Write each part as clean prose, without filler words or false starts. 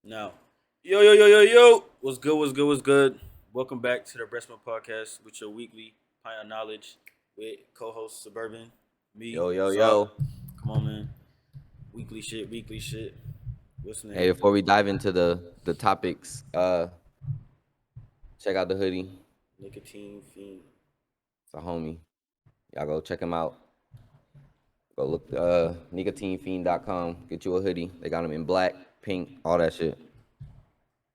Now, yo, what's good, what's good, what's good? Welcome back to the Breastmilk Podcast with your weekly pint of knowledge with co-host Suburban, me, Yo, yo, Saw. yo. Come on, man. Weekly shit, weekly shit. What's the Hey, name? before we dive into the topics, check out the hoodie. Nicotine fiend. It's a homie. Y'all go check him out. Go look nicotinefiend.com. Get you a hoodie. They got them in black, pink, all that shit.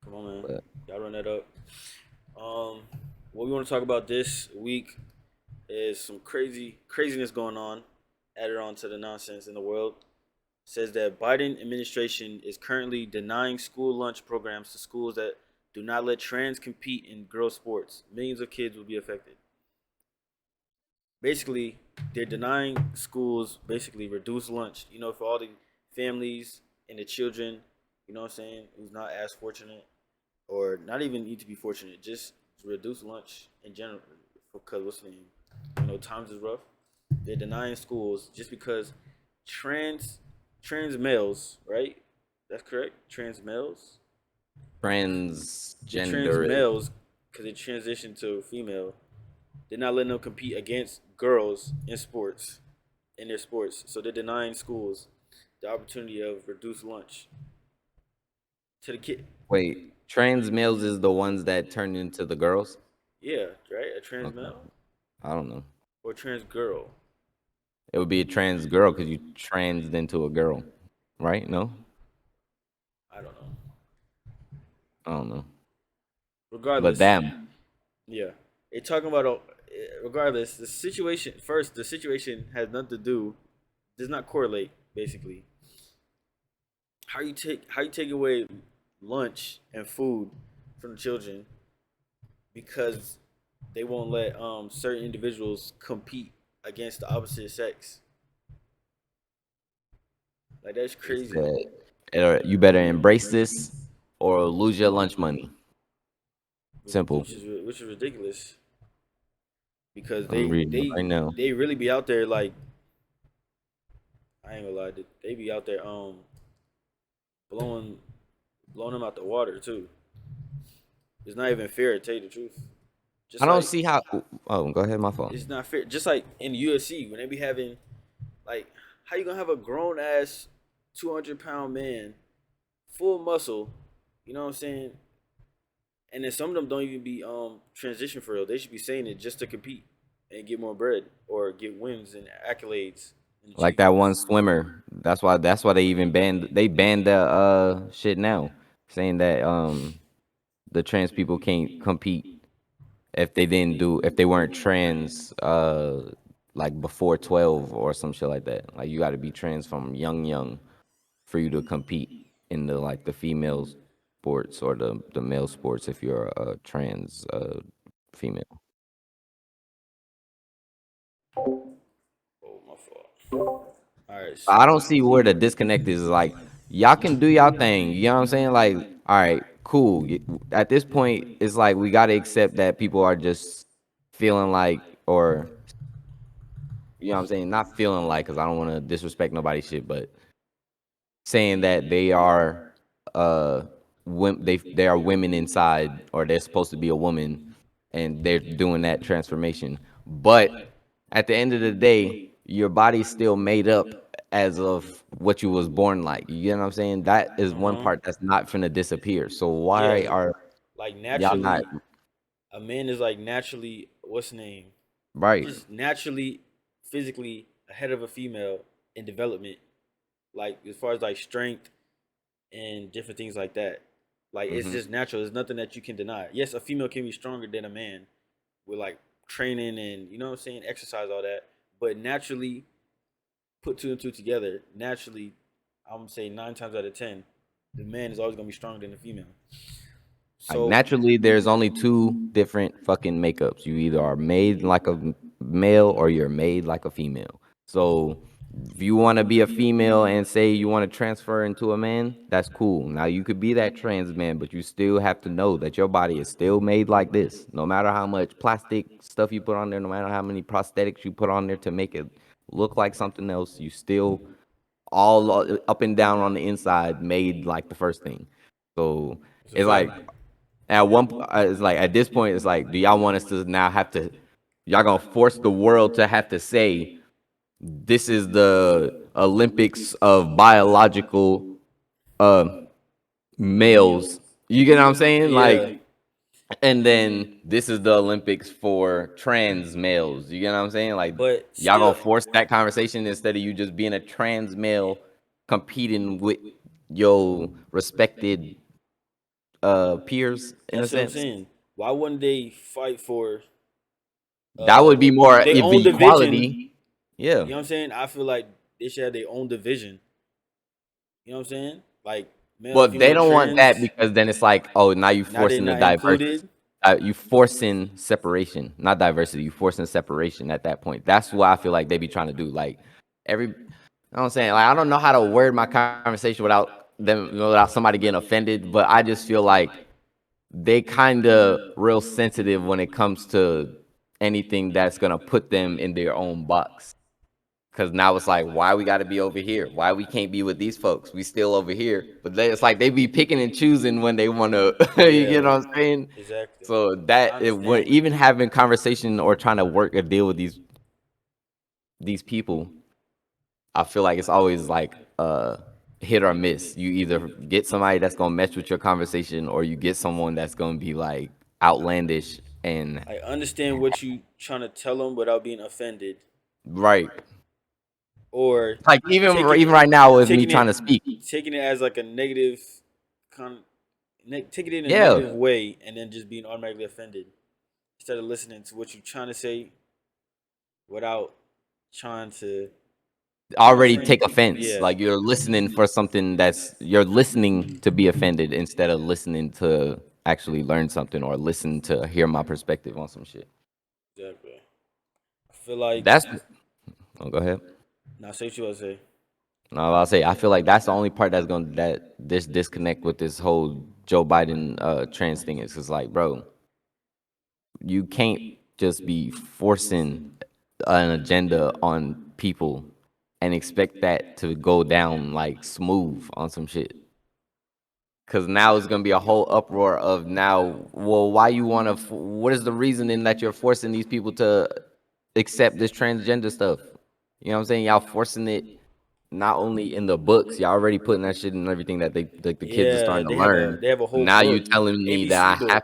Come on, man. But Y'all run that up. Um, what we want to talk about this week is some craziness going on. Added on to the nonsense in the world. Says that Biden administration is currently denying school lunch programs to schools that do not let trans compete in girls sports. Millions of kids will be affected. Basically, they're denying schools basically reduce lunch. For all the families and the children, you know what I'm saying, who's not as fortunate or not even need to be fortunate, just reduce lunch in general because what's the name? Times is rough. They're denying schools just because trans trans males, right? That's correct. Trans males. The trans transgender. males, because they transition to female, they're not letting them compete against girls in their sports. So they're denying schools the opportunity of reduced lunch to the kid. Wait, trans males is the ones that turn into the girls? Yeah, right. A trans Okay. male I don't know. or trans girl. It would be a trans girl because you transed into a girl, right? No? I don't know. I don't know. But Regardless, them. yeah, they talking about regardless. The situation has nothing to do. Does not correlate. Basically, how you take away lunch and food from the children because they won't let certain individuals compete against the opposite sex. Like that's They crazy. said, you better embrace this or lose your lunch money. Simple. Which is ridiculous because I'm they reading it they right now. they really be out there like I ain't gonna lie, they be out there blowing blowing them out the water too. It's not even fair to tell you the truth. I Just don't like see how. Oh, go ahead, my fault. it's not fair. Just like in the UFC when they be having like how you gonna have a grown ass 200-pound man full muscle, you know what I'm saying? And then some of them don't even be transition for real. They should be saying it just to compete and get more bread or get wins and accolades and Like that one achievements. swimmer. That's why they banned the shit now, saying that the trans people can't compete if they weren't trans like before 12 or some shit like that. Like you got to be trans from young for you to compete in the female sports or the male sports if you're a trans female. Oh, my fault. All right. I don't see where the disconnect is. Like, y'all can do y'all thing. You know what I'm saying? Like, all right, cool. At this point, it's like we got to accept that people are just feeling like, or, you know what I'm saying? Not feeling like, because I don't want to disrespect nobody's shit, but saying that they are, they are women inside, or they're supposed to be a woman, and they're doing that transformation. But at the end of the day, your body's still made up as of what you was born like. You know what I'm saying? That is one Uh-huh. part that's not finna disappear. So Yeah. why are Like y'all not naturally, a man is like naturally what's the name? right? Just naturally, physically ahead of a female in development. Like as far as like strength and different things like that. Like it's Hmm. just natural. There's nothing that you can deny. Yes, a female can be stronger than a man with like training and you know what I'm saying, exercise, all that. But naturally, put two and two together, naturally, I'm gonna say 9 times out of 10, the man is always gonna be stronger than the female. Like So naturally, there's only two different fucking makeups. You either are made like a male or you're made like a female. So if you want to be a female and say you want to transfer into a man, that's cool. Now you could be that trans man, but you still have to know that your body is still made like this. No matter how much plastic stuff you put on there, no matter how many prosthetics you put on there to make it look like something else, you still all up and down on the inside made like the first thing. So It's a it's like fact. it's like at this point, it's like, do y'all want us to now have to? Y'all gonna force the world to have to say this is the Olympics of biological uh males. You get what I'm saying? Yeah, Like, and then this is the Olympics for trans males. You get what I'm saying? Like, but y'all still, gonna force that conversation instead of you just being a trans male competing with your respected peers in a that's what I'm sense. saying. Why wouldn't they fight for That would be more their of own division? equality. Yeah. You know what I'm saying? I feel like they should have their own division. You know what I'm saying? Like male, But they female, don't want that trans. because then it's like, oh, now you Now they're forcing the not diversity. included. You forcing separation, not diversity. You forcing separation at that point. That's what I feel like they be trying to do. Like every, you know what I'm saying? Like I don't know how to word my conversation without them, without somebody getting offended. But I just feel like they kind of real sensitive when it comes to anything that's gonna put them in their own box. Cause now it's like, why we got to be over here? Why we can't be with these folks? We still over here, but it's like they be picking and choosing when they want to. You get Yeah, what I'm saying? exactly. So I that it would understand. even having conversation or trying to work a deal with these people, I feel like it's always like hit or miss. You either get somebody that's gonna mess with your conversation, or you get someone that's gonna be like outlandish and I understand what you trying to tell them without being offended, right. or Like even taking right now with me taking trying it to speak. taking it as like a negative, con, taking it in a Yeah, negative way, and then just being automatically offended instead of listening to what you're trying to say without trying to, you know what I'm already saying? take offense. Yeah, Like you're listening for something that's you're listening to be offended instead of listening to actually learn something or listen to hear my perspective on some shit. exactly. I feel like That's oh, go ahead. now say what you want to say. No, I'll say I feel like that's the only part that's going to that this disconnect with this whole Joe Biden trans thing is because like, bro, you can't just be forcing an agenda on people and expect that to go down like smooth on some shit. Cause now it's gonna be a whole uproar of now. Well, why you wanna? What is the reasoning that you're forcing these people to accept this transgender stuff? You know what I'm saying? Y'all forcing it not only in the books, y'all already putting that shit in everything that the kids are Yeah, starting to learn. they have a whole Now you book, telling me that ABC book.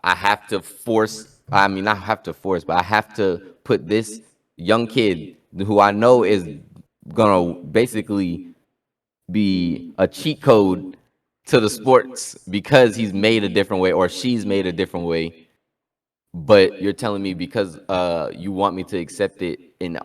I have to force. I mean, not have to force, but I have to put this young kid who I know is gonna basically be a cheat code to the sports because he's made a different way or she's made a different way. But you're telling me because you want me to accept it in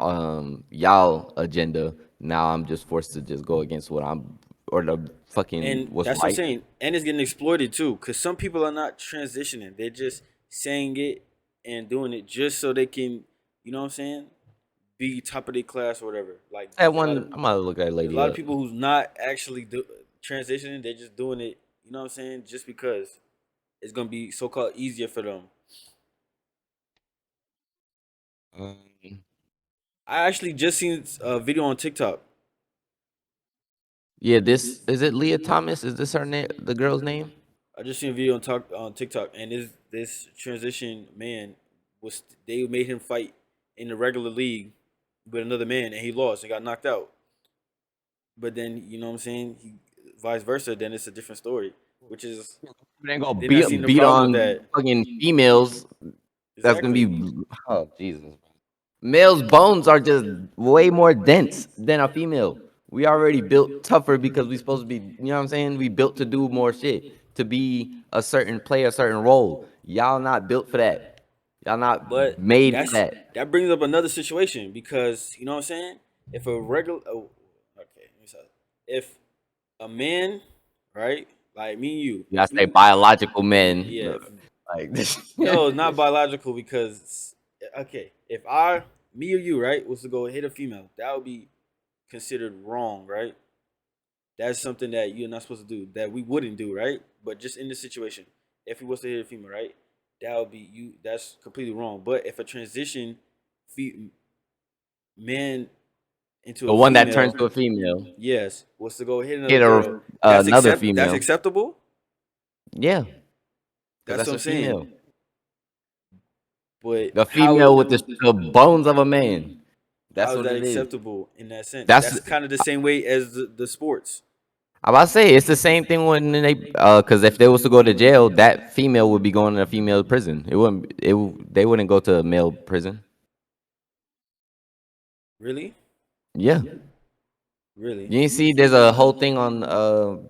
y'all agenda, now I'm just forced to just go against what I'm or the fucking And what's that's what I'm right. saying. And it's getting exploited too, because some people are not transitioning. They're just saying it and doing it just so they can, you know what I'm saying, be top of their class or whatever. Like That one, I'm gonna look that there's a lady lot of up. people who's not actually transitioning. They're just doing it. You know what I'm saying? Just because it's gonna be so called easier for them. Um, I actually just seen a video on TikTok. yeah, this is it. Leah Thomas, is this her name? The girl's name? I just seen a video on TikTok, and this transition man was they made him fight in the regular league with another man, and he lost and got knocked out. But then you know what I'm saying, vice versa. Then it's a different story, which is They ain't gonna they're not seeing the beat problem with on that. fucking females. That's gonna Exactly. be oh Jesus. Males' bones are just way more dense than a female. We already built tougher because we supposed to be, you know what I'm saying? We built to do more shit, to be a certain play a certain role. Y'all not built for that. Y'all not But made for that. that brings up another situation because you know what I'm saying. If a regular, oh, okay, let me start. If a man, right, like me and you, You gotta say we, biological men. yeah, Like this. no, it's not biological because okay, if me or you, right, was to go hit a female, that would be considered wrong, right? That's something that you're not supposed to do, that we wouldn't do, right? But just in this situation, if he was to hit a female, right, that would be you. That's completely wrong. But if a transition man into The a one that turns female, to a female, yes, was to go hit another hit girl. another That's female. acceptable. Yeah, because That's that's what a I'm saying. female. But The female with the bones of a man. That's how is what that it is. acceptable in that sense? That's That's kind of the same way as the sports. I'm about to say it's the same thing when they because if they was to go to jail, that female would be going to a female prison. It wouldn't. They wouldn't go to a male prison. Really, Yeah. really. You didn't see there's a whole thing on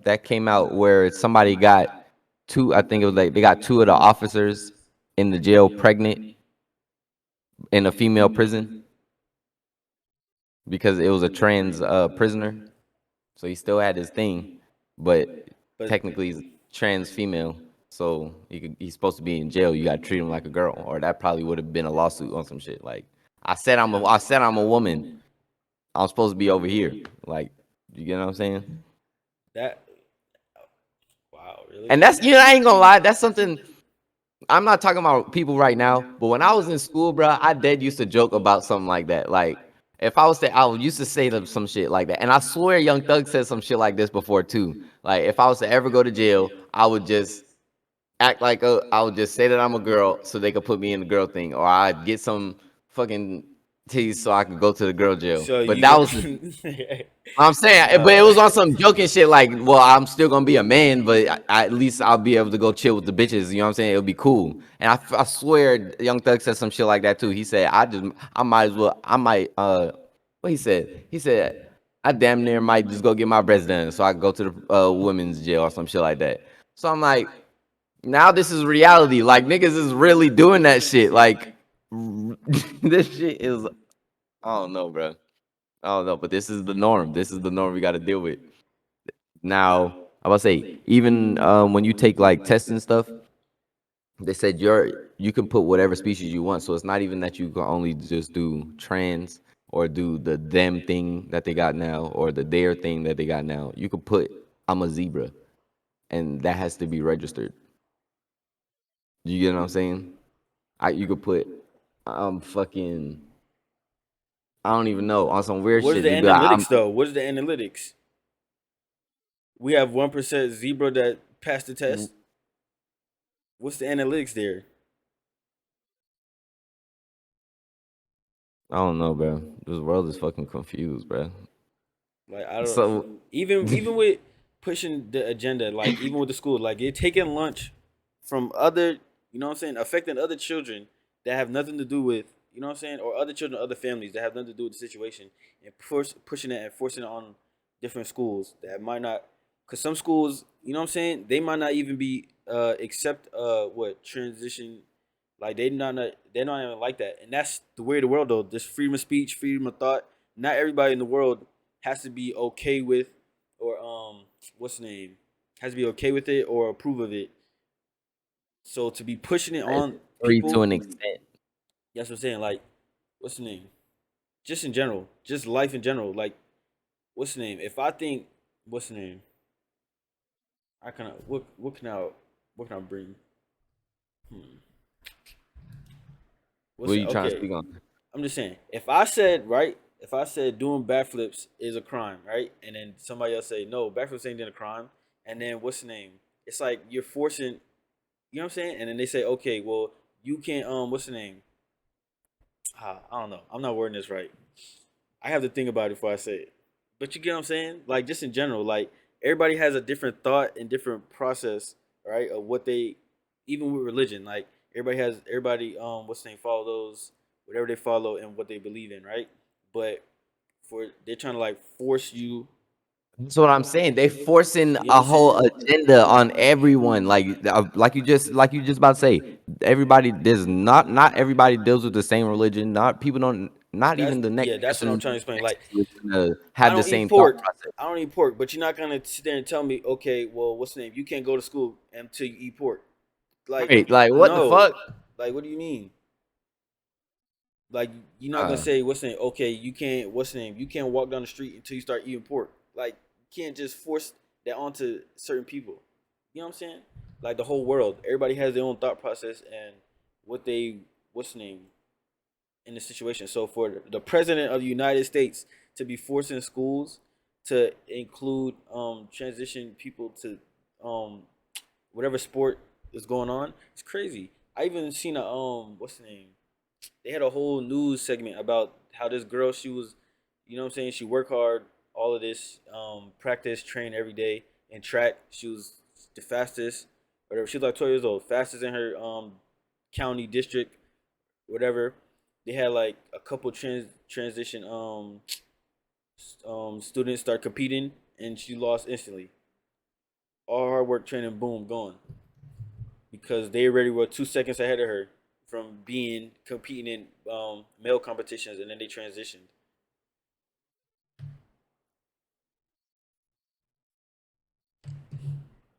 that came out where somebody got two. I think it was like they got two of the officers in the jail pregnant in a female prison because it was a trans prisoner. So he still had his thing, but But technically he's trans female. So he's supposed to be in jail. You got to treat him like a girl, or that probably would have been a lawsuit on some shit. Like I said I'm a woman. I'm supposed to be over here. Like, you get what I'm saying? that, wow, really? And that's I ain't gonna lie. That's something. I'm not talking about people right now, but when I was in school, bro, I dead used to joke about something like that. Like, if I was to, I used to say some shit like that. And I swear Young Thug said some shit like this before too. Like, if I was to ever go to jail, I would just I would just say that I'm a girl so they could put me in the girl thing, or I'd get some fucking tease so I could go to the girl jail. So But you that go. was I'm saying, but it was on some joking shit like, well, I'm still gonna be a man, but at least I'll be able to go chill with the bitches. You know what I'm saying? It'll be cool. And I swear, Young Thug said some shit like that too. He said, I might as well, I might, what he said? He said, I damn near might just go get my breast done so I can go to the women's jail or some shit like that. So I'm like, now this is reality. Like niggas is really doing that shit. Like this shit is, I don't know, bro. I don't know, but this is the norm. This is the norm we got to deal with. Now, I was about to say, even when you take like tests and stuff, they said you can put whatever species you want. So it's not even that you can only just do trans or do the them thing that they got now or the their thing that they got now. You could put I'm a zebra, and that has to be registered. You get what I'm saying? You could put I'm fucking I don't even know on some weird What is shit. the Just be like, analytics though? What is the analytics? We have 1% zebra that passed the test. What's the analytics there? I don't know, bro. This world is fucking confused, bro. Like I don't. So Even with pushing the agenda, like even with the school, like you're taking lunch from other, you know what I'm saying, affecting other children that have nothing to do with, you know what I'm saying, or other children, other families that have nothing to do with the situation, and pushing it and forcing it on different schools that might not, because some schools, you know what I'm saying, they might not even be accept what transition, like they're not even like that, and that's the way of the world though. This freedom of speech, freedom of thought. Not everybody in the world has to be okay with, or what's the name, has to be okay with it or approve of it. So to be pushing it it's on free to people, an extent. that's what I'm saying. Like, what's the name? Just in general, just life in general. Like, what's the name? If I think, what's the name? I kind of what can I bring? Hmm. What What's are the, you trying to okay? speak on? I'm just saying. If I said right, if I said doing backflips is a crime, right, and then somebody else say no, backflips ain't a crime, and then what's the name? It's like you're forcing. You know what I'm saying? And then they say, okay, well, you can't. What's the name? I don't know. I'm not wording this right. I have to think about it before I say it. But you get what I'm saying? Like just in general, like everybody has a different thought and different process, right? Of what they, even with religion, like everybody what's the name, follow those whatever they follow and what they believe in, right? But for they're trying to like force you. That's what I'm saying. They forcing You know what a I'm whole saying? agenda on everyone. Like you just about to say. Everybody there's not everybody deals with the same religion. Not people don't. Not That's even the next yeah. That's what I'm person trying to explain. next Like to you is gonna I have the don't eat same thought pork. process. I don't eat pork, but you're not gonna sit there and tell me, okay, well, what's the name? You can't go to school until you eat pork. Like, Right? Like what the no. fuck? Like, what do you mean? Like, you're not gonna Uh, say what's the name? Okay, you can't. What's the name? You can't walk down the street until you start eating pork. Like, you can't just force that onto certain people. You know what I'm saying? Like the whole world, everybody has their own thought process and what they what's the name in the situation. So for the president of the United States to be forcing schools to include transition people to um whatever sport is going on. It's crazy. I even seen a what's the name? They had a whole news segment about how this girl, she was, you know what I'm saying, she worked hard, all of this, practice, train every day, and track. She was the fastest, whatever. She was like 12 years old, fastest in her county district, whatever. They had like a couple transition students start competing, and she lost instantly. All hard work, training, boom, gone, because they already were 2 seconds ahead of her from being competing in male competitions, and then they transitioned.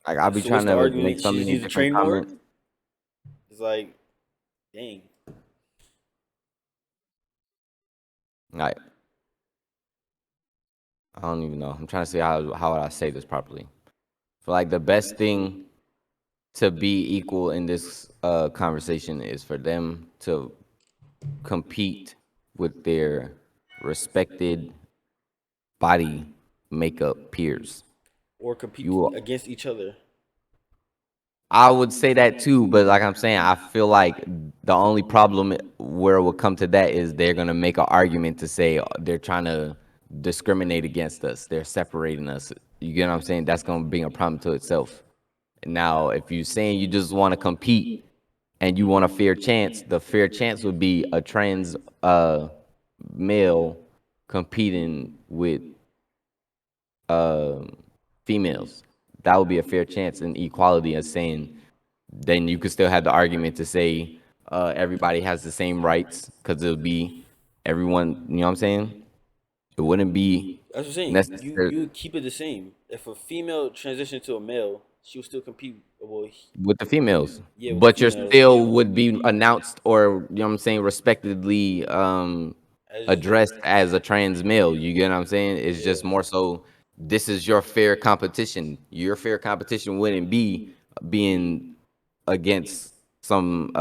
Like I'll be So what's trying the to make argument? so She just many needs to different train more. comments. It's like, dang. Like I don't even know. I'm trying to see how would I say this properly. For like the best thing to be equal in this conversation is for them to compete with their respected body makeup peers. Or compete You, against each other. I would say that too, but like I'm saying, I feel like the only problem where it will come to that is they're gonna make an argument to say they're trying to discriminate against us. They're separating us. You get what I'm saying? That's gonna bring a problem to itself. Now, if you're saying you just want to compete and you want a fair chance, the fair chance would be a trans male competing with uh, females. That would be a fair chance in equality of saying, then you could still have the argument to say everybody has the same rights because it would be everyone, you know what I'm saying? It wouldn't be That's what I'm saying. You necessary you keep it the same. If a female transitioned to a male, she would still compete. Well, with the females, yeah, with the but you're females. still would be announced or, you know what I'm saying, respectedly As addressed as a trans male. You get what I'm saying? It's yeah, just more so this is your fair competition. Your fair competition wouldn't be being against some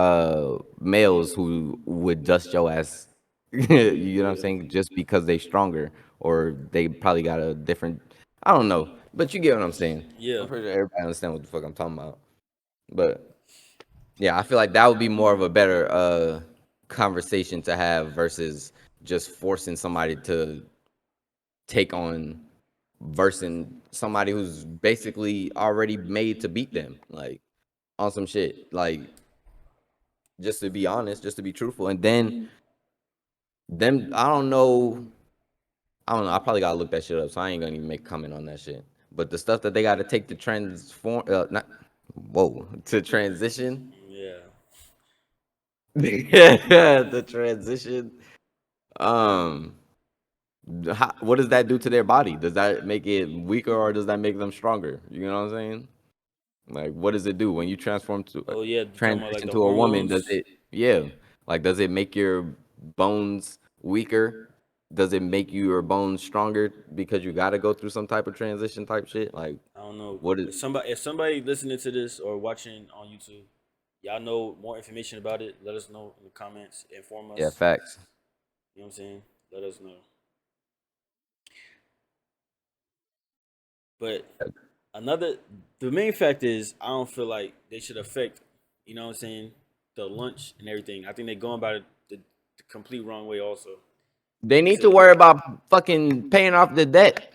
males who would dust your ass. You know what I'm yeah, saying? Just because they stronger or they probably got a different, I don't know. But you get what I'm saying. yeah. I'm pretty sure everybody understand what the fuck I'm talking about. But yeah, I feel like that would be more of a better conversation to have versus just forcing somebody to take on versing somebody who's basically already made to beat them, like on some shit. Like just to be honest, just to be truthful, and then them, I don't know. I probably gotta look that shit up, so I ain't gonna even make a comment on that shit. But the stuff that they gotta take to transform, not whoa, to transition, Yeah. the transition. Um, what does that do to their body? Does that make it weaker or does that make them stronger? You know what I'm saying? Like, what does it do when you Oh yeah, you talking about like transition the to a woman? Does hormones? it, yeah, like, does it make your bones weaker? Does it make your bones stronger because you got to go through some type of transition type shit? Like, I don't know. what is? If somebody listening to this or watching on YouTube, y'all know more information about it, let us know in the comments. Inform Yeah, us. facts. You know what I'm saying? Let us know. But another, the main fact is, I don't feel like they should affect, you know what I'm saying, the lunch and everything. I think they're going about it the complete wrong way also. They need to So worry about fucking paying off the debt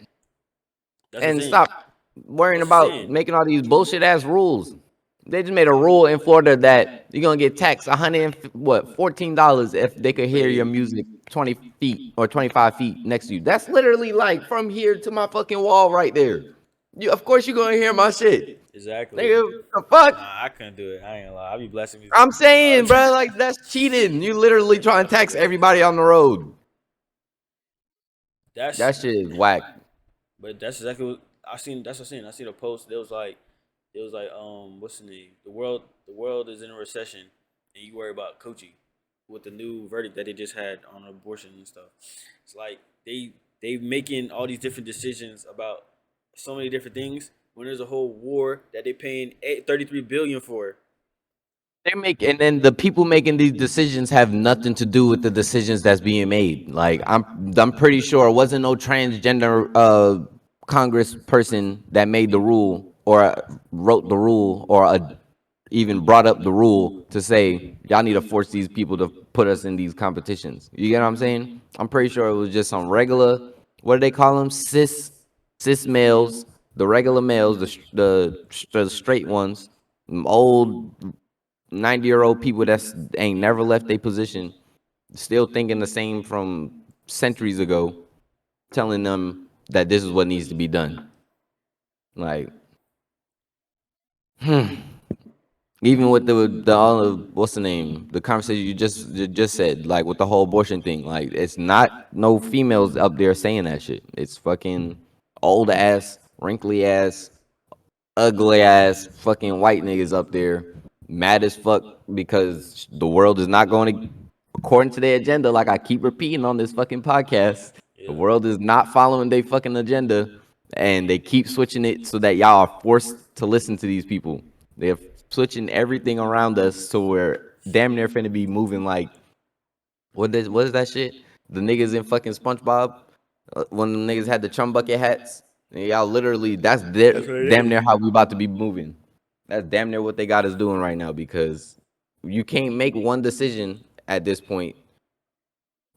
that's what I'm and saying. stop worrying That's what I'm about saying. making all these bullshit ass rules. They just made a rule in Florida that you're gonna get taxed $14 if they could hear your Wait, music 20 feet or 25 feet next to you. That's literally like from here to my fucking wall right there. You, of course, you're gonna hear my shit, exactly. nigga. The fuck? Nah, I couldn't do it. I ain't gonna lie. I be blasting music. I'm saying, bro, like that's cheating. You literally trying to tax everybody on the road. That's That shit is whack. But that's exactly what I seen. That's what I seen. I seen a post. It was like, what's the name? The world is in a recession, and you worry about Kochi with the new verdict that they just had on abortion and stuff. It's like they making all these different decisions about so many different things when there's a whole war that they paying 33 billion for. and then the people making these decisions have nothing to do with the decisions that's being made. Like I'm pretty sure it wasn't no transgender Congress person that made the rule or wrote the rule or even brought up the rule to say y'all need to force these people to put us in these competitions. You get what I'm saying? I'm pretty sure it was just some regular, what do they call them? Cis males, the regular males, the straight ones, old 90-year-old people that's ain't never left their position, still thinking the same from centuries ago, telling them that this is what needs to be done. Like, even with the what's the name? The conversation you just said, like with the whole abortion thing, like it's not no females up there saying that shit. It's fucking old ass, wrinkly ass, ugly ass fucking white niggas up there, mad as fuck because the world is not going to according to their agenda. Like I keep repeating on this fucking podcast, the Yeah. world is not following their fucking agenda, and they keep switching it so that y'all are forced to listen to these people. They're switching everything around us so we're damn near finna be moving like what is that shit? The niggas in fucking SpongeBob, when the niggas had the chum bucket hats, and y'all literally That's what it damn is. near how we about to be moving. That's damn near what they got us doing right now because you can't make one decision at this point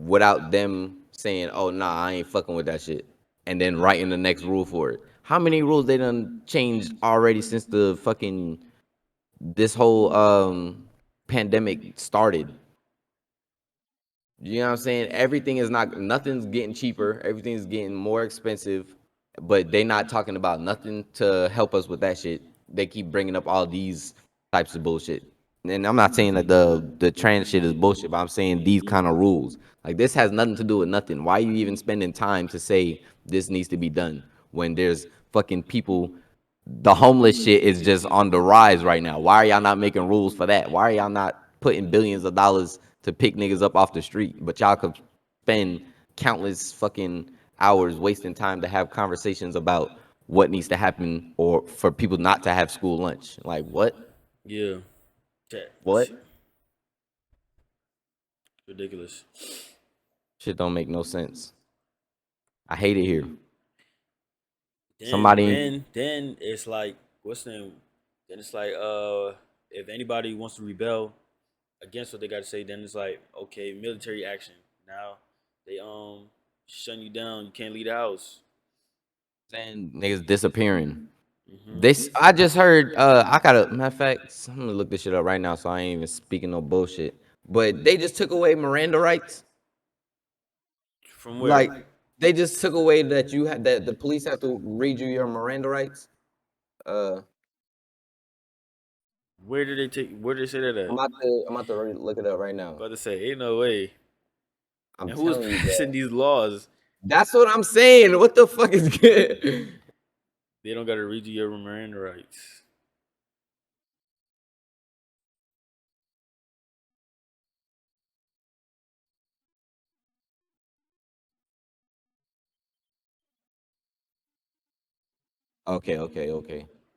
without them saying, "Oh nah, I ain't fucking with that shit," and then writing the next rule for it. How many rules they done changed already since the fucking this whole pandemic started? You know what I'm saying? Everything is not nothing's getting cheaper, everything's getting more expensive, but they not talking about nothing to help us with that shit. They keep bringing up all these types of bullshit. And I'm not saying that the trans shit is bullshit, but I'm saying these kind of rules. Like this has nothing to do with nothing. Why are you even spending time to say this needs to be done when there's fucking people, the homeless shit is just on the rise right now. Why are y'all not making rules for that? Why are y'all not putting billions of dollars to pick niggas up off the street? But y'all could spend countless fucking hours wasting time to have conversations about what needs to happen or for people not to have school lunch. Like what? Yeah. That What? shit, ridiculous. Shit don't make no sense. I hate it here. Then Somebody, then then it's like what's the name? Then it's like if anybody wants to rebel against what they got to say, then it's like okay, military action. Now they shutting you down. You can't leave the house. saying niggas disappearing. Hmm. This I just heard. I gotta matter of fact. I'm gonna look this shit up right now, so I ain't even speaking no bullshit. But they just took away Miranda rights. From where? Like they just took away that you had that the police have to read you your Miranda rights. Uh, Where did they take? Where did they say that at? I'm about to look it up right now. About to say, ain't no way. I'm And who was telling you, bro. passing these laws? That's what I'm saying. What the fuck is good? They don't got to read you your Miranda rights. Okay.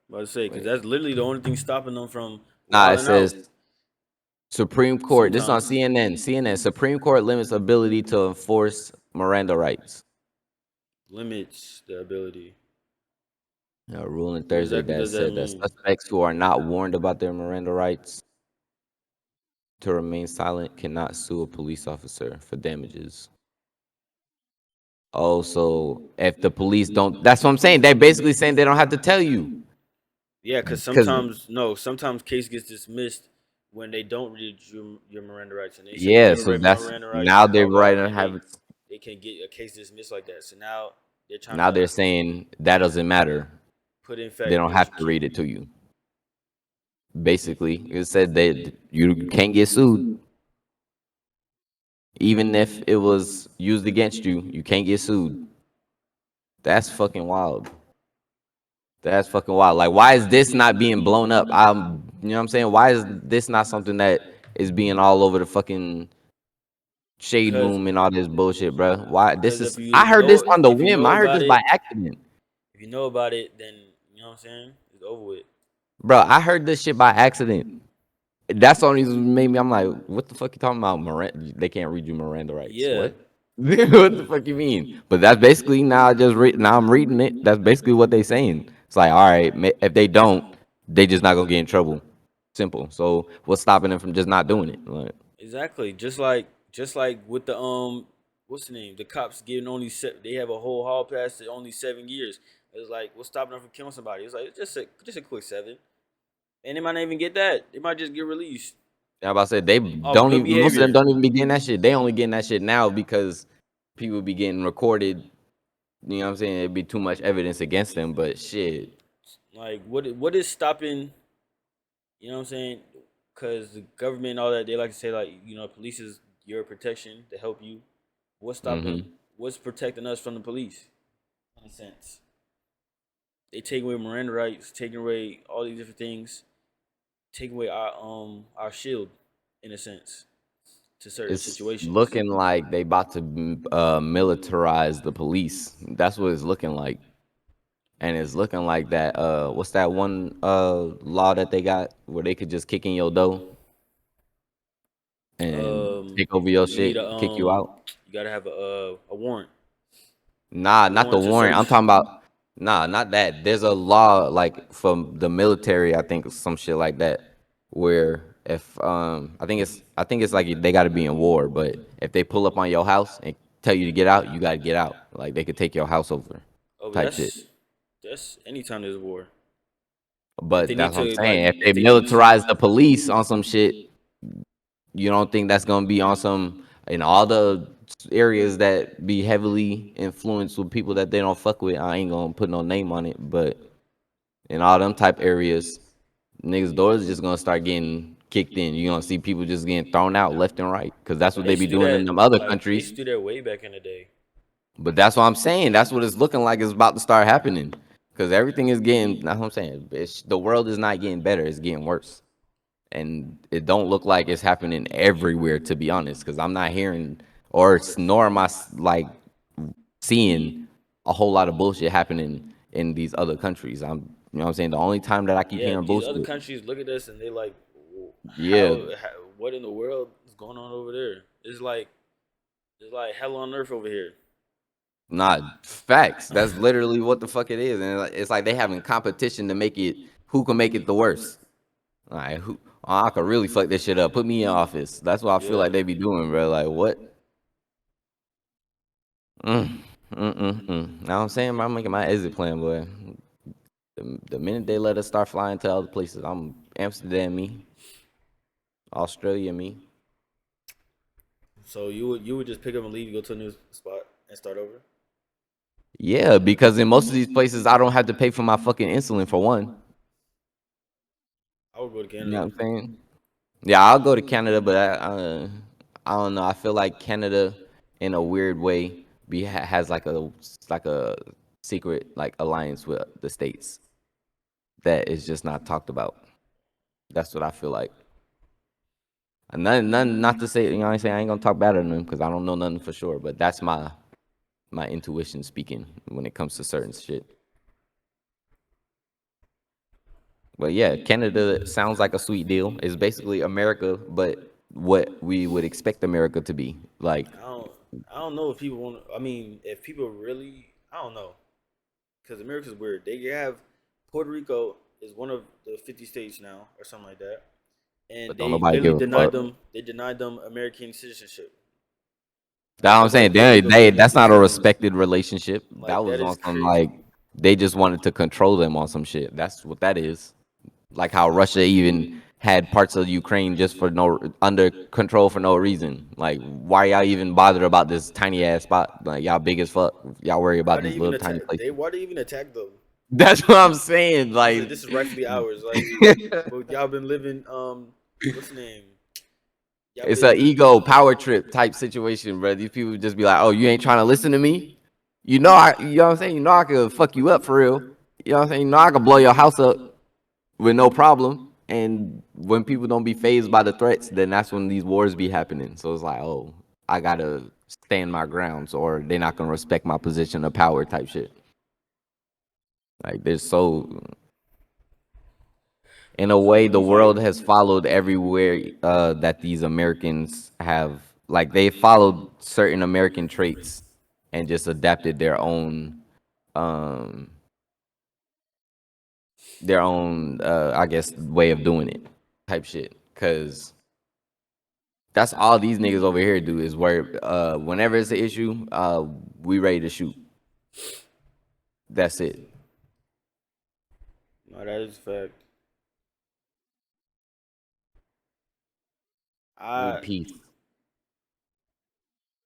About to say, because Wait. that's literally the only thing stopping them from Nah, it wilding out. says Supreme Court. This is on Sometimes CNN. CNN. Supreme Court limits ability to enforce Miranda rights. limits the ability. A ruling What Thursday exactly that does that said that mean? suspects who are not warned about their Miranda rights to remain silent cannot sue a police officer for damages. Oh, so if the police don't, that's what I'm saying. They're basically saying they don't have to tell you. Yeah, because Cause sometimes no, sometimes case gets dismissed when they don't read your Miranda rights, and they say you yeah, never so read my that's Miranda rights, now they're blah blah, writing and have they can get a case dismissed like that. So now they're trying now to they're saying that doesn't matter. put in They fact don't that have you to can't. read it to you. Basically, it said that you can't get sued. Even if it was used against you, you can't get sued. That's fucking wild. That's fucking wild. Like, why is this not being blown up? You know what I'm saying? Why is this not something that is being all over the fucking shade Because room and all this bullshit, bro? Why? This if is. you I heard this know on the if you whim. know I heard about this it, by accident, if you know about it, then you know what I'm saying. It's over with. bro. I heard this shit by accident. That's the only reason made me. I'm like, what the fuck you talking about? Miranda, they can't read you Miranda rights. Yeah, What? What the fuck you mean? But that's basically now. I just read. Now I'm reading it. That's basically what they saying. It's like, all right, if they don't, they just not gonna get in trouble. Simple. So what's stopping them from just not doing it? Like, exactly. Just like with the what's the name? The cops getting only they have a whole hall pass to only 7 years. It's like what's stopping them from killing somebody? It's like it's just a quick 7, and they might not even get that. They might just get released I'm about to say they off don't good even. Most of them behavior. don't even be getting that shit. They only getting that shit now because people be getting recorded. You know what I'm saying? It'd be too much evidence against them. But shit, Like what is stopping? You know what I'm saying? Because the government and all that, they like to say like police is your protection to help you. What's stopping? hmm What's protecting us from the police? In a sense, they take away Miranda rights, taking away all these different things, taking away our shield, in a sense, to certain it's situations. looking like they about to militarize the police. That's what it's looking like. And it's looking like that. What's that one law that they got where they could just kick in your door and take over your You need shit, kick you out? you gotta have a warrant, Nah, a not the warrant to warrant. I'm search. talking about nah, not that. There's a law like from the military, I think some shit like that, where if I think it's like they got to be in war, but if they pull up on your house and tell you to get out, you got to get out. Like they could take your house over, Oh, but type shit. that's anytime there's war. If they But need that's what I'm to like, saying. If if they they need to, militarize the police on some shit, you don't think that's gonna be on some in all the areas that be heavily influenced with people that they don't fuck with. I ain't gonna put no name on it, but in all them type areas, niggas' doors just gonna start getting kicked in. You're gonna see people just getting thrown out left and right because that's but what they they used be to do doing in that them other like they countries. used to do that way back in the day. But that's what I'm saying. That's what it's looking like is about to start happening because everything is getting. That's what I'm saying. The world is not getting better; it's getting worse. And it don't look like it's happening everywhere, to be honest, because I'm not hearing nor am I like seeing a whole lot of bullshit happening in these other countries. You know what I'm saying? The only time that I keep Yeah, hearing these other bullshit, countries look at us and they like, yeah, how what in the world is going on over there? It's like hell on earth over here. not facts. That's literally what the fuck it is, and it's like they having competition to make it who can make it the worst. All right, who? Oh, I could really fuck this shit up. Put me in office. That's what I feel Yeah. like they be doing, bro. Like what? Now I'm saying I'm making my exit plan, boy. The minute they let us start flying to other places, I'm Amsterdam me, Australia me. So you would just pick up and leave, go to a new spot and start over. Yeah, because in most of these places, I don't have to pay for my fucking insulin for one. I would go to You know Canada. what I'm saying? Yeah, I'll go to Canada, but I don't know. I feel like Canada, in a weird way, has like a secret like alliance with the states that is just not talked about. That's what I feel like. And none, not to say, you know what I'm saying? I ain't gonna talk bad on them because I don't know nothing for sure, but that's my intuition speaking when it comes to certain shit. But yeah, Canada sounds like a sweet deal. It's basically America, but what we would expect America to be. Like, I don't I don't know if people want. I mean, if people really, I don't know, because America's weird. They have Puerto Rico is one of the 50 states now, or something like that, and but don't they nobody literally give a denied fuck. them. They denied them American citizenship. That's what I'm That's why saying. Puerto Rico They can't get that's not a citizenship. respected relationship. That Like was that on is some like crazy. they just wanted to control them on some shit. That's what that is. Like how Russia even had parts of Ukraine just for no under control for no reason. Like why y'all even bothered about this tiny ass spot? Like y'all big as fuck. Y'all worry Why about they these even little attack? tiny places. Why they even attack them? That's what I'm saying. This is Like this is rightfully ours. Like, but y'all been living. What's the name? Y'all it's a been. ego power trip type situation, bro. These people just be like, "Oh, you ain't trying to listen to me? You know what I'm saying? You know I could fuck you up for real. You know what I'm saying? You know I could blow your house up with no problem." And when people don't be phased by the threats, then that's when these wars be happening. So it's like, oh, I gotta stand my grounds, or they're not gonna respect my position of power type shit. Like there's so in a way, the world has followed everywhere that these Americans have, like they followed certain American traits and just adapted um, their own, I guess, way of doing it, type shit. Cause that's all these niggas over here do is where, whenever it's an issue, we ready to shoot. That's it. No, that is a fact. We I peace.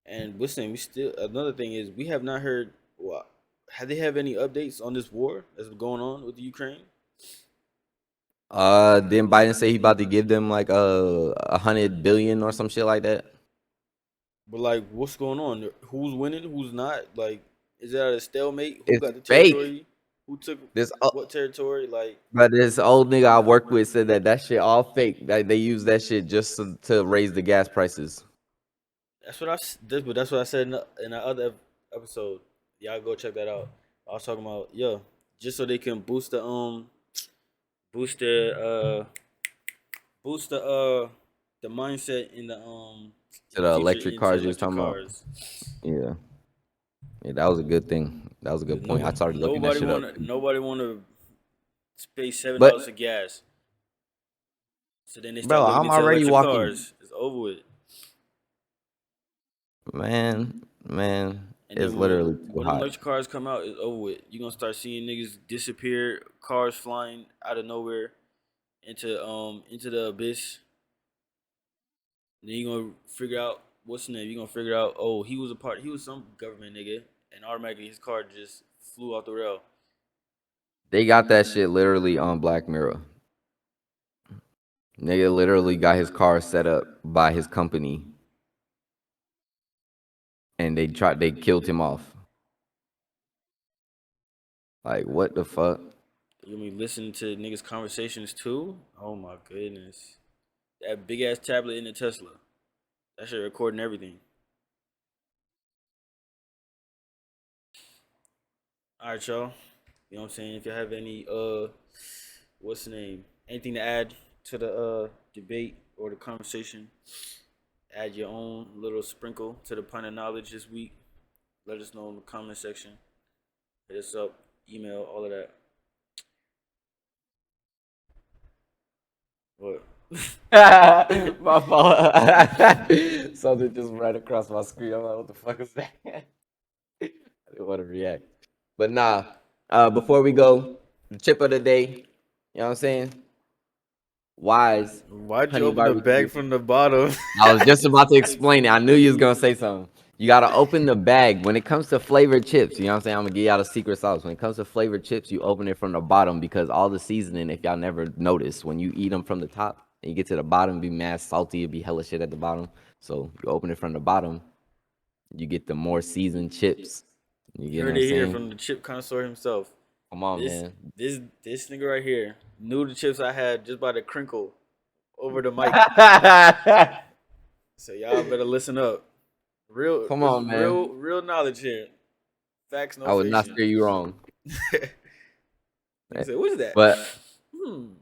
and listen, we still another thing is we have not heard. What have they have any updates on this war that's going on with the Ukraine? Didn't Biden say he about to give them like 100 billion or some shit like that? But like, what's going on? Who's winning? Who's not? Like, is that a stalemate? Who It's got the fake. territory? Who took This what territory? Like, but this old nigga I work with said that that shit all fake. That they use that shit just to raise the gas prices. that's what but that's what I said in the other episode. Y'all go check that out. I was talking about just so they can boost the the mindset in To the the future electric into cars you was electric talking about. cars. Yeah, yeah, that was a good thing. That was a Cause good point. I started looking that shit up. nobody wanna pay But $7 for gas. So then they start bro, looking I'm into already electric walking. cars. It's over with. Man, And it's then literally too when them hot. electric cars come out, it's over with. You're gonna start seeing niggas disappear, cars flying out of nowhere into the abyss. Then you're gonna figure out what's the name. You're gonna figure out, oh, he was some government nigga, and automatically his car just flew off the rail. They got that shit literally on Black Mirror. Nigga literally got his car set up by his company, and they killed him off. Like what the fuck? You gonna be listening to niggas' conversations too? Oh my goodness. That big ass tablet in the Tesla. That shit recording everything. Alright, y'all. You know what I'm saying? If y'all have any what's the name? Anything to add to the debate or the conversation, add your own little sprinkle to the pint of knowledge this week. Let us know in the comment section. Hit us up, email, all of that. What? My fault. Something just right across my screen. I'm like, what the fuck is that? I didn't want to react. But nah, before we go, the chip of the day, you know what I'm saying? Wise Why'd you honey open the barbecue. bag from the bottom? I was just about to explain it. I knew you was gonna say something. You gotta open the bag. When it comes to flavored chips, you know what I'm saying? I'm gonna give y'all the secret sauce. When it comes to flavored chips, you open it from the bottom because all the seasoning, if y'all never noticed, when you eat them from the top and you get to the bottom, be mad salty, it be hella shit at the bottom. So you open it from the bottom, you get the more seasoned chips. You You get what heard I'm it here saying? from the chip connoisseur himself. Come on, This man. this nigga right here knew the chips I had just by the crinkle over the mic. So y'all better listen up. Come This is on, man. real knowledge here. Facts, no I would not fiction. steer you wrong. Nigga said, what is that? But Hmm.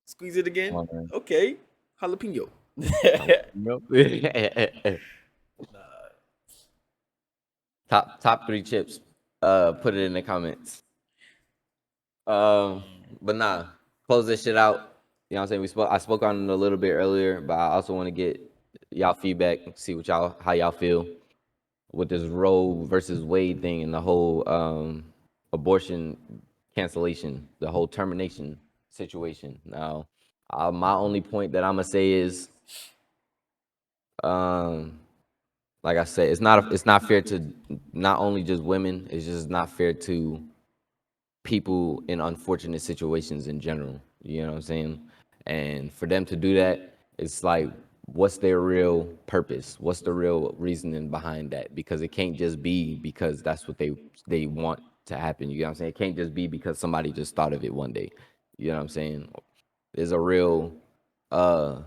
Squeeze it come again. on, man. Okay. Jalapeno. Nope. Nah. Top three chips. Put it in the comments. But nah, close this shit out. You know what I'm saying? I spoke on it a little bit earlier, but I also want to get y'all feedback, see what how y'all feel with this Roe versus Wade thing and the whole abortion cancellation, the whole termination situation. Now, my only point that I'm gonna say is, um, like I said, it's not fair to not only just women. It's just not fair to people in unfortunate situations in general. You know what I'm saying? And for them to do that, it's like, what's their real purpose? What's the real reasoning behind that? Because it can't just be because that's what they want to happen. You know what I'm saying? It can't just be because somebody just thought of it one day. You know what I'm saying? There's a real uh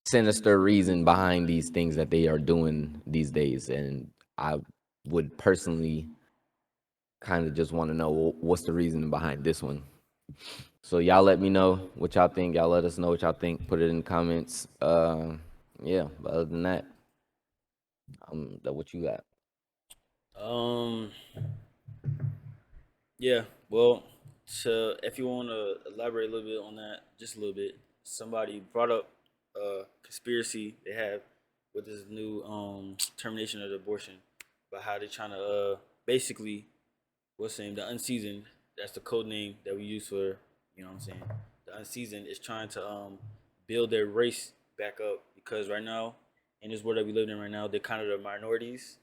sinister reason behind these things that they are doing these days, and I would personally kind of just want to know what's the reason behind this one. So y'all let me know what y'all think. Y'all let us know what y'all think. Put it in the comments. Yeah. But other than that, that what you got? Um, yeah. Well, if you want to elaborate a little bit on that, just a little bit. Somebody brought up a conspiracy they have with this new termination of the abortion, about how they're trying to basically what's the name, the unseasoned. That's the code name that we use for, you know what I'm saying. The unseasoned is trying to build their race back up, because right now in this world that we live in right now, they're kind of the minorities,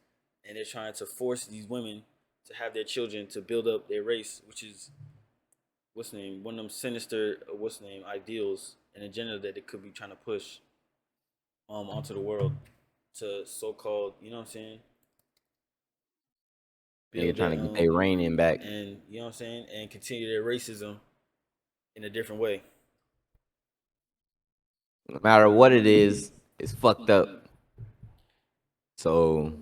and they're trying to force these women to have their children to build up their race, which is what's the name, one of them sinister what's the name ideals and agenda that they could be trying to push onto the world to so called, you know what I'm saying, Nigga build trying their to get their reigning back. and you know what I'm saying, and continue their racism in a different way. No matter what it is, it's fucked up. So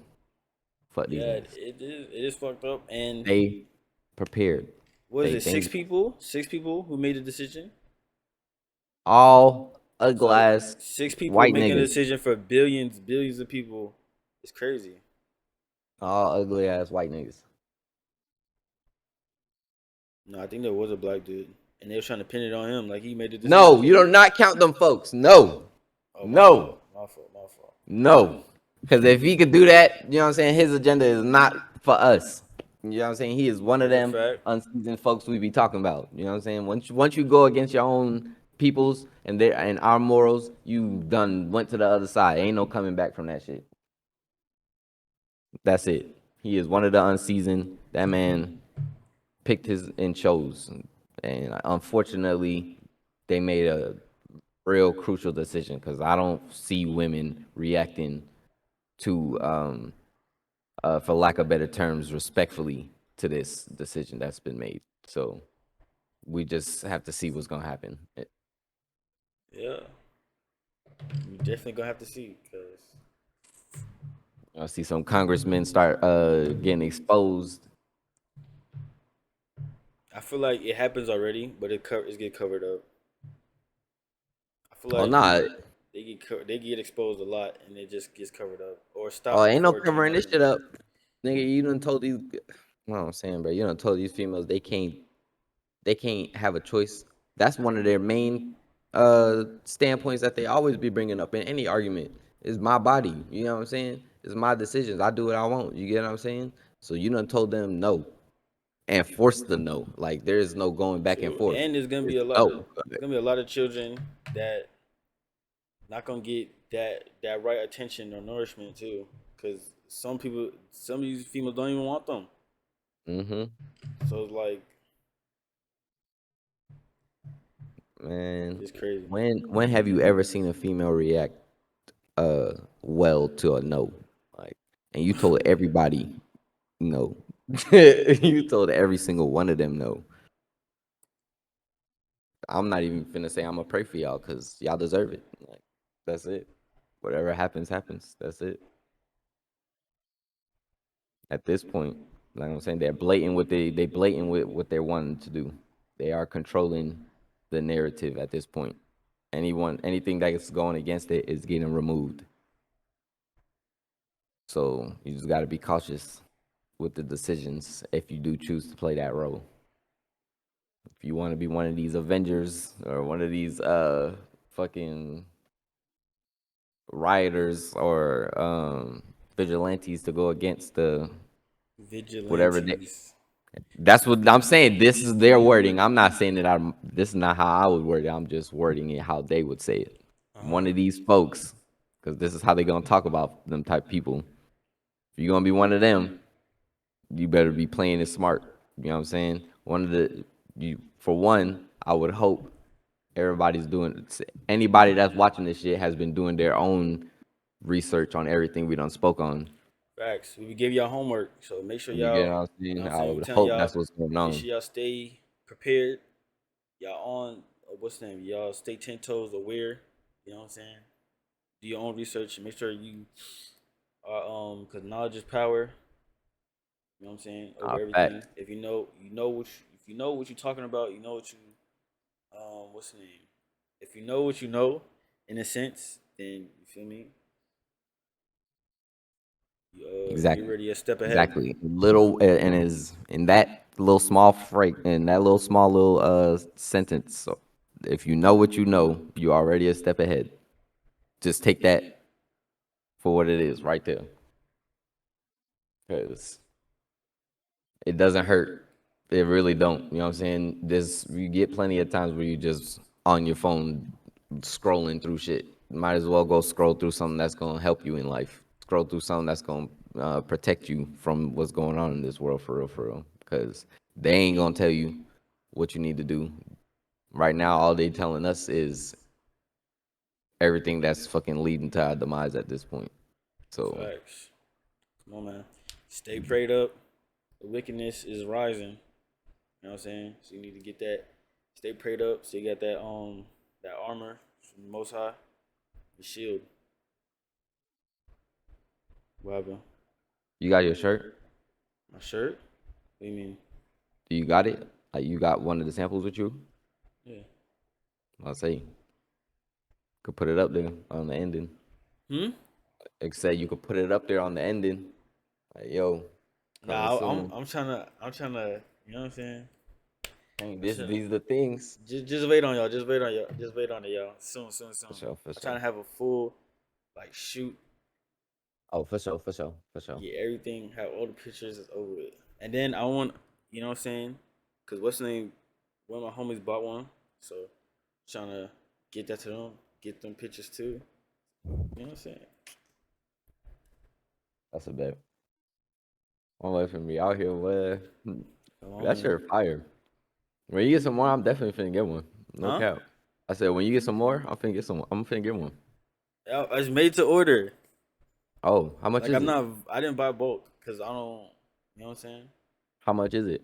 fuck these Yeah, niggas. it is fucked up. And They prepared. what is They it? Six think people, six people who made the decision. all ugly So ass six people white making a niggas. decision for billions of people. It's crazy. All ugly ass white niggas. No, I think there was a black dude, and they were trying to pin it on him, like he made the decision. No, you do not count them folks. No. Oh, my No. fault. My fault. My fault. No. Because if he could do that, you know what I'm saying, his agenda is not for us. You know what I'm saying? He is one of That's a them fact. unseasoned folks we be talking about. You know what I'm saying? Once you go against your own peoples and their and our morals, you done went to the other side. Ain't no coming back from that shit. That's it. He is one of the unseasoned. That man picked his and chose. And unfortunately, they made a real crucial decision because I don't see women reacting to, for lack of better terms, respectfully to this decision that's been made. So we just have to see what's gonna happen. Yeah, we definitely gonna have to see, because I see some congressmen start getting exposed. I feel like it happens already, but it's get covered up. I feel Oh like nah, they get exposed a lot, and it just gets covered up or oh stopped ain't no before it turns covering out this to shit be. up, nigga. You done told these. What I'm saying, bro. You done told these females they can't have a choice. That's one of their main standpoints that they always be bringing up in any argument. Is my body. You know what I'm saying? It's my decisions. I do what I want. You get what I'm saying? So you done told them no and forced the no. Like there's no going back and True, forth. and there's gonna be It's a lot. no. There's gonna be a lot of children that not gonna get that right attention or nourishment too, because some of these females don't even want them. Mm-hmm. So it's like Man, it's crazy. when have you ever seen a female react well to a no? Like, and you told everybody no. You told every single one of them no. I'm not even finna say I'm gonna pray for y'all because y'all deserve it. Like, that's it. Whatever happens, happens. That's it. At this point, like I'm saying, they're blatant with they blatant with what they're wanting to do. They are controlling the narrative at this point. Anything that's going against it is getting removed. So you just got to be cautious with the decisions if you do choose to play that role. If you want to be one of these Avengers or one of these fucking rioters or vigilantes to go against the whatever they, Vigilantes. that's what I'm saying. This is their wording. I'm not saying that this is not how I would word it. I'm just wording it how they would say it. Uh huh. One of these folks, because this is how they're gonna talk about them type people. If you're gonna be one of them, you better be playing it smart. You know what I'm saying? One of the you for one, I would hope everybody's doing anybody that's watching this shit has been doing their own research on everything we done spoke on. Facts. We give y'all homework, so make sure You get y'all. what I'm You know saying? what I'm I saying? We would telling hope y'all, that's what's going make on. sure y'all stay prepared. Y'all on what's the name? Y'all stay 10 toes aware. You know what I'm saying? Do your own research. Make sure you are because knowledge is power. You know what I'm saying? Over Fact. everything. If you know what if you know what you're talking about, you know what you what's the name? If you know what you know, in a sense, then you feel me. You're Exactly. already a step ahead. Exactly. Little and is in that little small phrase in that little small little sentence. So if you know what you know, you're already a step ahead. Just take that for what it is right there. Because it doesn't hurt. It really don't. You know what I'm saying? There's you get plenty of times where you just on your phone scrolling through shit. Might as well go scroll through something that's gonna help you in life. Scroll through something that's gonna protect you from what's going on in this world for real, for real. Because they ain't gonna tell you what you need to do. Right now, all they telling us is everything that's fucking leading to our demise at this point. So Facts. Come on, man. Stay prayed up. The wickedness is rising. You know what I'm saying? So you need to get that. Stay prayed up. So you got that armor from the Most High, the shield. What happened? you got your shirt? My shirt? What do you mean? Do you got it? Like you got one of the samples with you? Yeah. I'll say could put it up there on the ending. Hmm. Like say you could put it up there on the ending. Like yo, coming Nah, soon. I'm trying to. You know what I'm saying? Hey, I should. these are the things. Just wait on y'all. Just wait on y'all. Just wait on it, y'all. Soon, soon, soon. For sure, for I'm trying sure. to have a full like shoot, Oh, for sure, for sure, for sure. get everything, have all the pictures is over with, and then I want, you know what I'm saying? Cause what's the name? One of my homies bought one, so trying to get that to them, get them pictures too. You know what I'm saying? That's a bet. One way from me out here, where Come on, that man. shirt fire. When you get some more, I'm definitely finna get one. No Huh? cap. I said when you get some more, I'm finna get some. I'm finna get one. Yeah, it's made to order. Oh, how much Like is I'm it? not. I didn't buy bulk because I don't. You know what I'm saying? How much is it?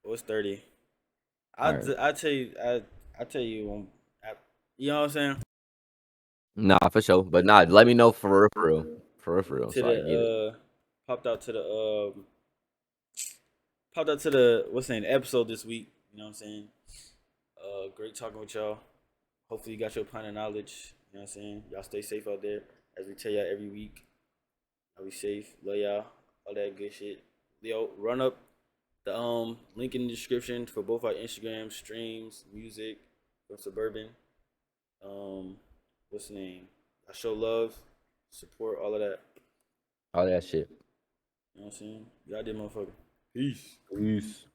It was 30. All right. I tell you I tell you you know what I'm saying? Nah, for sure. But nah, let me know for real, for real, for real, for real, To so I get it. the popped out to the popped out to the what's the name episode this week. You know what I'm saying? Great talking with y'all. Hopefully you got your pint of knowledge. You know what I'm saying? Y'all stay safe out there. As we tell y'all every week. Y'all be safe. Love y'all. All that good shit. Yo, run up the link in the description for both our Instagram streams, music from Suburban. Um, what's the name? I show love, support, all of that. All that shit. You know what I'm saying? Y'all did, motherfucker. Peace. Peace.